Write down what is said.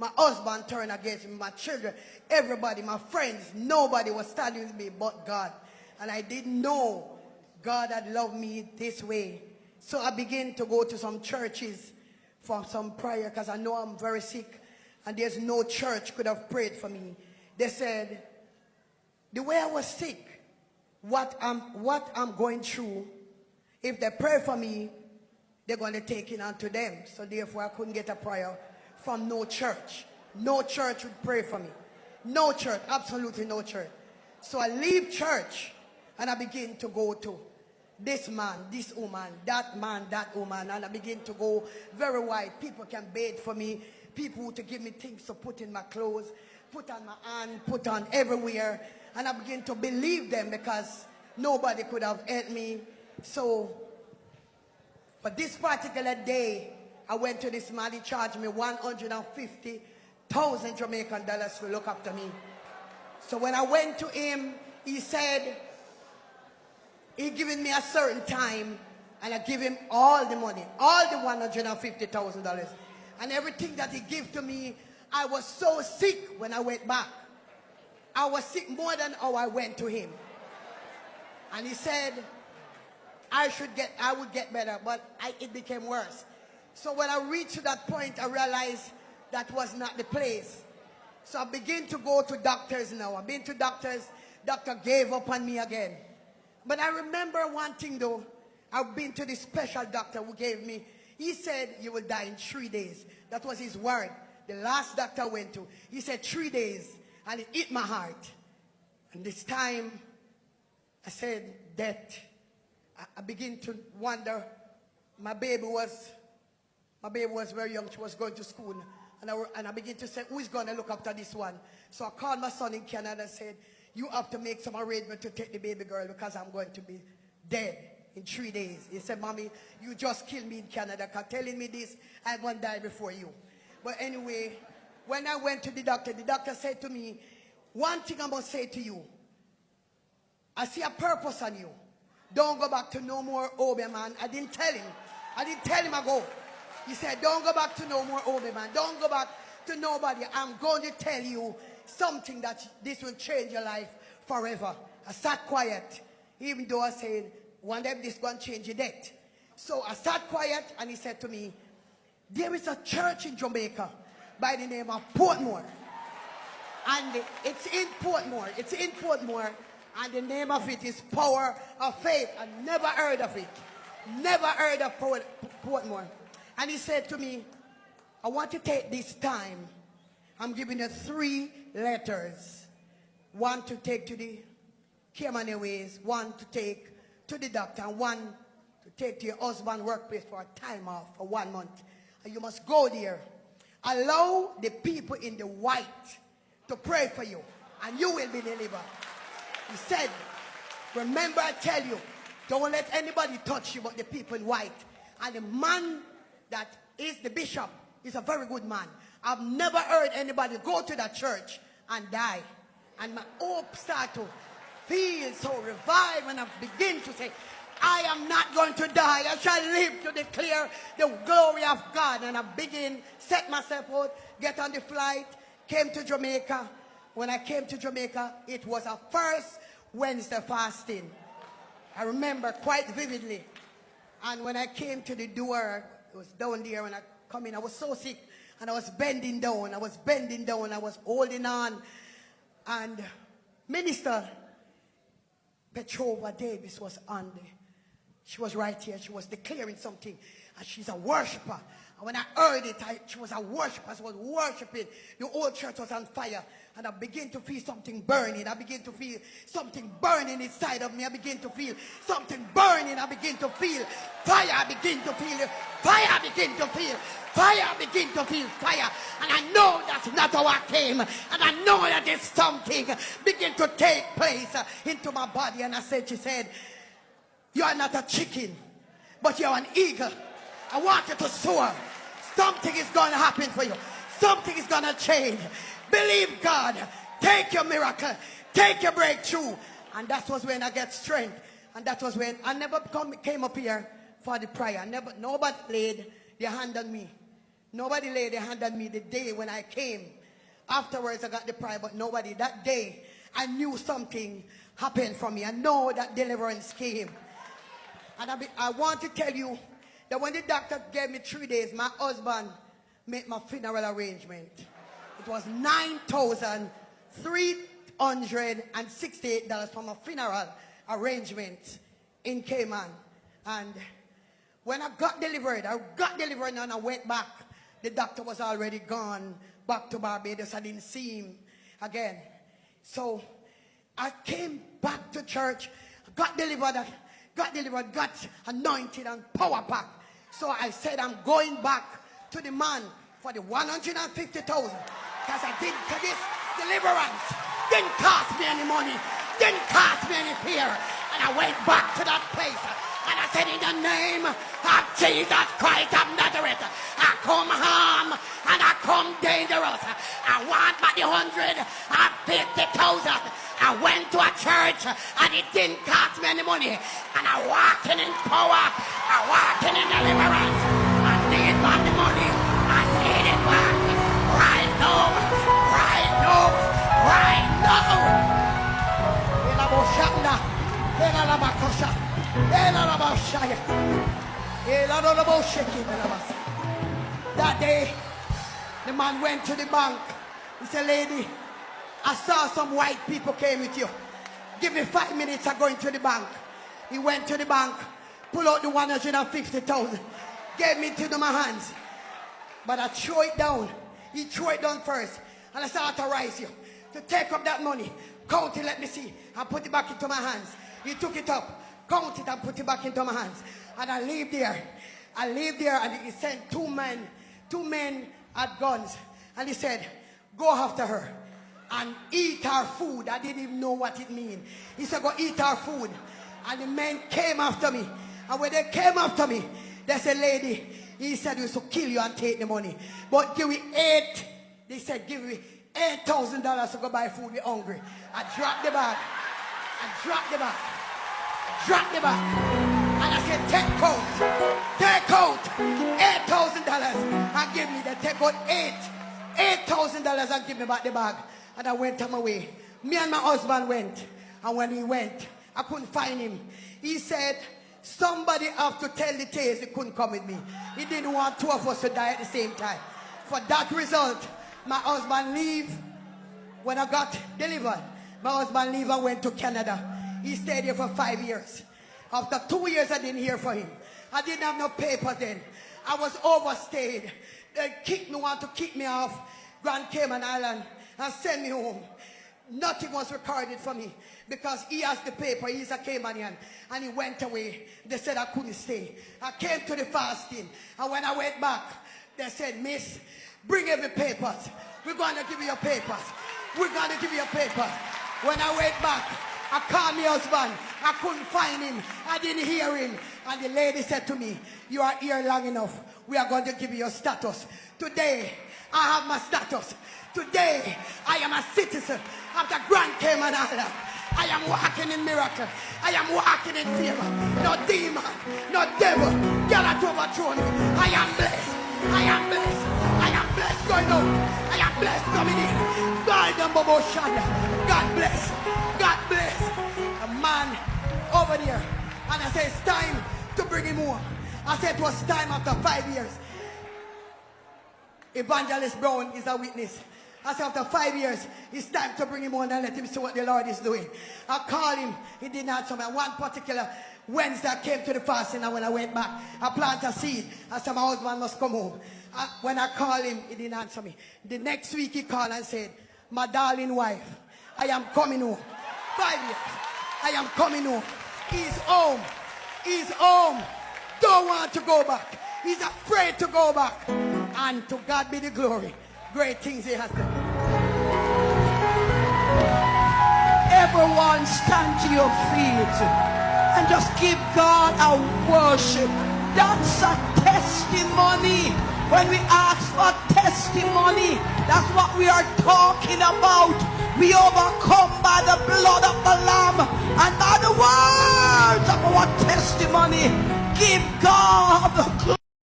My husband turned against me, my children, everybody, my friends, nobody was standing with me but God. And I didn't know God had loved me this way. So I began to go to some churches for some prayer because I know I'm very sick and there's no church could have prayed for me. They said, the way I was sick, what I'm going through, if they pray for me, they're going to take it onto them. So therefore I couldn't get a prayer from no church. No church would pray for me. No church, absolutely no church. So I leave church and I begin to go to this man, this woman, that man, that woman, and I begin to go very wide. People can beg for me. People to give me things to put in my clothes, put on my hand, put on everywhere. And I begin to believe them because nobody could have helped me. So, for this particular day, I went to this man. He charged me 150,000 Jamaican dollars to look after me. So when I went to him, he said, he given me a certain time, and I give him all the money, all the $150,000. And everything that he gave to me, I was so sick when I went back. I was sick more than how I went to him. And he said, I would get better, but it became worse. So when I reached to that point, I realized that was not the place. So I began to go to doctors now. I've been to doctors. Doctor gave up on me again. But I remember one thing though. I've been to this special doctor who gave me. He said, you will die in 3 days. That was his word. The last doctor I went to. He said 3 days. And it hit my heart. And this time, I said, death. I begin to wonder. My baby was very young. She was going to school. And I begin to say, who is going to look after this one? So I called my son in Canada and said, you have to make some arrangement to take the baby girl because I'm going to be dead in 3 days. He said, Mommy, you just killed me in Canada because telling me this, I'm going to die before you. But anyway, when I went to the doctor said to me, one thing I must say to you. I see a purpose on you. Don't go back to no more Obi, man. I didn't tell him I go. He said, don't go back to no more Obi, man. Don't go back to nobody. I'm going to tell you something that this will change your life forever. I sat quiet, even though I said, one day this going to change your death. So I sat quiet and he said to me, there is a church in Jamaica by the name of Portmore. And it's in Portmore. And the name of it is Power of Faith. I never heard of it. Never heard of Portmore. And he said to me, I want to take this time. I'm giving you 3 letters. One to take to the Cayman Airways, one to take to the doctor, and one to take to your husband's workplace for a time off for 1 month. And you must go there. Allow the people in the white to pray for you, and you will be delivered. He said, remember I tell you, don't let anybody touch you but the people in white. And the man that is the bishop is a very good man. I've never heard anybody go to that church and die. And my hope started to feel so revived, and I begin to say, I am not going to die. I shall live to declare the glory of God. And I begin, set myself out, get on the flight, came to Jamaica. When I came to Jamaica, it was a first Wednesday fasting. I remember quite vividly. And when I came to the door, it was down there. When I come in, I was so sick. And I was bending down. I was holding on. And Minister Petrova Davis was on there. She was right here. She was declaring something. And she's a worshiper. And when I heard it, she was a worshiper. She was worshiping. The whole church was on fire. And I began to feel something burning. I began to feel something burning inside of me. I began to feel something burning. I began to feel fire. I began to feel fire. I began to feel fire. I began to feel fire. And I know that's not how I came. And I know that there's something began to take place into my body. And she said, you are not a chicken, but you're an eagle. I want you to soar. Something is going to happen for you. Something is going to change. Believe God. Take your miracle. Take your breakthrough. And that was when I get strength. And that was when I never came up here for the prayer. Nobody laid their hand on me Nobody laid their hand on me the day when I came. Afterwards, I got the prayer, but nobody. That day, I knew something happened for me. I know that deliverance came. And I want to tell you that when the doctor gave me 3 days, my husband made my funeral arrangement. It was $9,368 for my funeral arrangement in Cayman. And when I got delivered and I went back. The doctor was already gone back to Barbados. I didn't see him again. So I came back to church, got delivered, got anointed and power packed. So I said, I'm going back to the man for the 150,000. Because I did for this deliverance. Didn't cost me any money. Didn't cost me any fear. And I went back to that place. And I said, in the name of Jesus Christ of Nazareth, I come harm and I come dangerous. I want back the 150,000. I went to a church and it didn't cost me any money. And I walking in power. I walking in deliverance. I need back the money. I need it back. Right now. Right now. Right now. That day, the man went to the bank. He said, lady, I saw some white people came with you. Give me 5 minutes, I'm going to the bank. He went to the bank, pulled out the 150,000, gave me to my hands. But I threw it down. He threw it down first. And I said, I authorize you to take up that money. Count it, let me see. I put it back into my hands. He took it up, count it and put it back into my hands. And I leave there. I leave there and he sent two men had guns. And he said, go after her and eat her food. I didn't even know what it means. He said, go eat her food. And the men came after me. And when they came after me, they said, lady, he said, we should kill you and take the money. But give me they said, give me $8,000 to go buy food. We're hungry. I dropped the bag. Dropped the bag. And I said, take out $8,000 and give me. They take out $8,000 and give me back the bag. And I went on my way. Me and my husband went. And when we went, I couldn't find him. He said, somebody have to tell the tales he couldn't come with me. He didn't want two of us to die at the same time. For that result, my husband leave. When I got delivered, my husband leave and went to Canada. He stayed here for 5 years. After 2 years, I didn't hear from him. I didn't have no paper then. I was overstayed. They want to kick me off Grand Cayman Island and send me home. Nothing was recorded for me because he has the paper. He's a Caymanian. And he went away. They said I couldn't stay. I came to the fasting. And when I went back, they said, miss, bring every papers. We're going to give you your papers. We're going to give you your paper. When I went back, I called my husband. I couldn't find him. I didn't hear him. And the lady said to me, you are here long enough. We are going to give you your status. Today, I have my status. Today, I am a citizen of the Grand Cayman Island. I am walking in miracle. I am walking in favor. No demon, no devil cannot overthrow me. I am blessed. I am blessed. I am blessed going out. I am blessed coming in. God bless. God bless. A man over there. And I said, it's time to bring him home. I said it was time after 5 years. Evangelist Brown is a witness. I said after 5 years, it's time to bring him on and let him see what the Lord is doing. I called him. He didn't answer me. One particular Wednesday, I came to the fasting, and when I went back, I planted a seed. I said my husband must come home. When I called him, he didn't answer me. The next week, he called and said, my darling wife, I am coming home. 5 years. I am coming home. He's home. He's home. Don't want to go back. He's afraid to go back. And to God be the glory. Great things he has done. Everyone stand to your feet and just give God a worship. That's a testimony. When we ask for testimony, that's what we are talking about. We overcome by the blood of the Lamb and by the words of our testimony. Give God the glory.